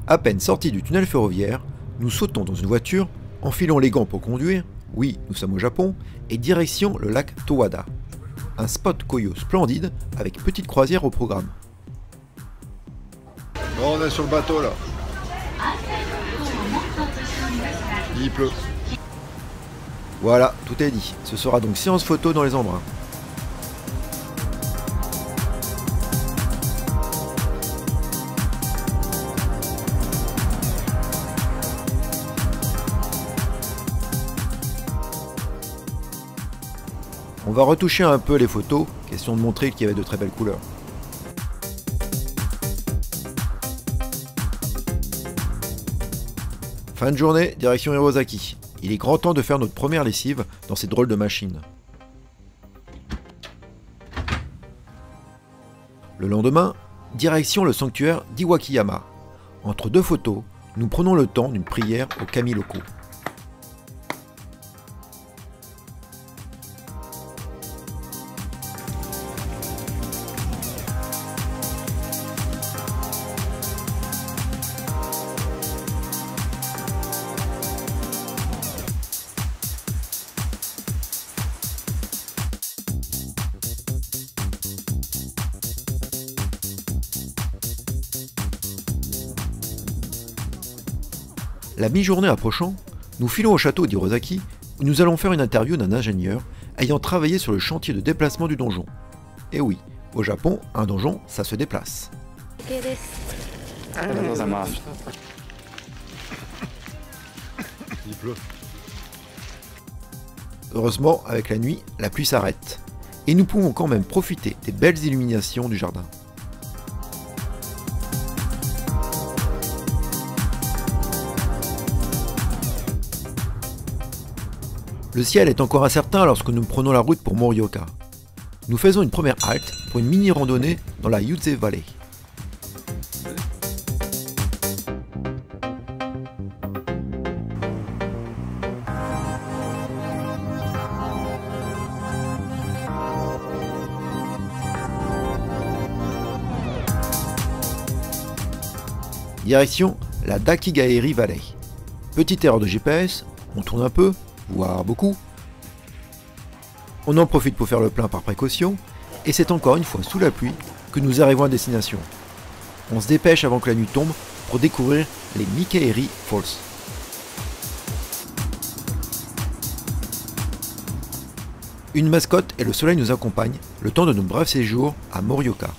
À peine sortis du tunnel ferroviaire, nous sautons dans une voiture, enfilons les gants pour conduire, oui, nous sommes au Japon, et direction le lac Towada. Un spot Koyo splendide avec petite croisière au programme. Bon, on est sur le bateau là. Il pleut. Voilà, tout est dit. Ce sera donc séance photo dans les embruns. On va retoucher un peu les photos, question de montrer qu'il y avait de très belles couleurs. Fin de journée, direction Hirosaki. Il est grand temps de faire notre première lessive dans ces drôles de machines. Le lendemain, direction le sanctuaire d'Iwakiyama. Entre deux photos, nous prenons le temps d'une prière aux kami locaux. La mi-journée approchant, nous filons au château d'Hirosaki où nous allons faire une interview d'un ingénieur ayant travaillé sur le chantier de déplacement du donjon. Et oui, au Japon, un donjon, ça se déplace. Il pleut. Heureusement, avec la nuit, la pluie s'arrête. Et nous pouvons quand même profiter des belles illuminations du jardin. Le ciel est encore incertain lorsque nous prenons la route pour Morioka. Nous faisons une première halte pour une mini randonnée dans la Yuze Valley. Direction la Dakigaeri Valley. Petite erreur de GPS, on tourne un peu, voire beaucoup. On en profite pour faire le plein par précaution, et c'est encore une fois sous la pluie que nous arrivons à destination. On se dépêche avant que la nuit tombe pour découvrir les Mikaeri Falls. Une mascotte et le soleil nous accompagnent le temps de nos brefs séjours à Morioka.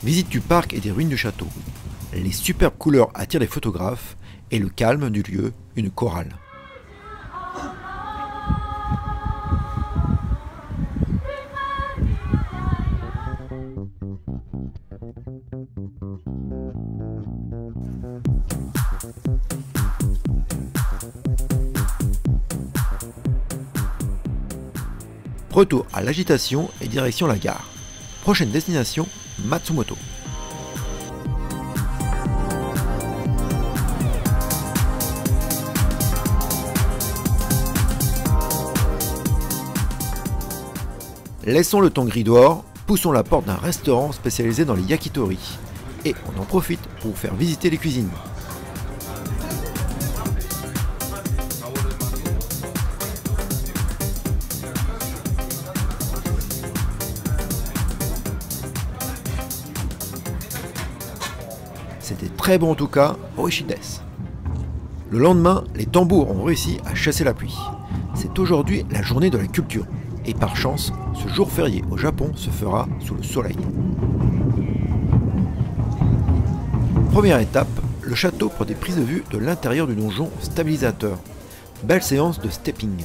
Visite du parc et des ruines du château. Les superbes couleurs attirent les photographes et le calme du lieu, une chorale. Retour à l'agitation et direction la gare. Prochaine destination, Matsumoto. Laissons le temps gris dehors, poussons la porte d'un restaurant spécialisé dans les yakitori. Et on en profite pour vous faire visiter les cuisines. C'était très bon en tout cas, Oishides. Le lendemain, les tambours ont réussi à chasser la pluie. C'est aujourd'hui la journée de la culture. Et par chance, ce jour férié au Japon se fera sous le soleil. Première étape, le château prend des prises de vue de l'intérieur du donjon stabilisateur. Belle séance de stepping.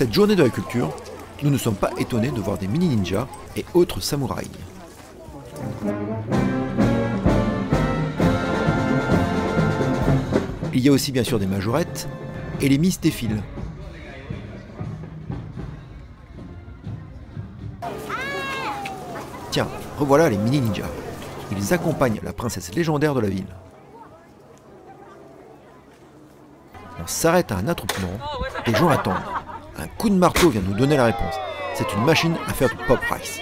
cette journée de la culture, nous ne sommes pas étonnés de voir des mini-ninjas et autres samouraïs. Il y a aussi bien sûr des majorettes et les Miss défilent. Tiens, revoilà les mini-ninjas. Ils accompagnent la princesse légendaire de la ville. On s'arrête à un attroupement, les gens attendent. Un coup de marteau vient nous donner la réponse. C'est une machine à faire du pop rice.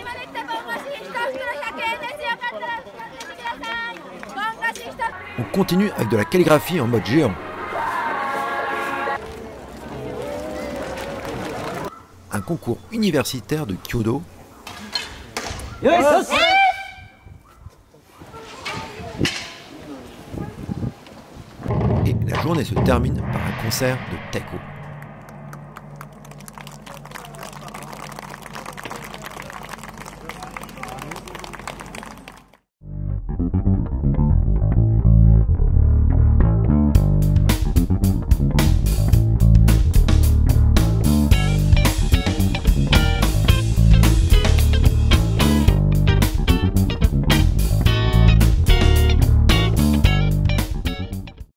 On continue avec de la calligraphie en mode géant. Un concours universitaire de Kyoto. Et la journée se termine par un concert de taiko.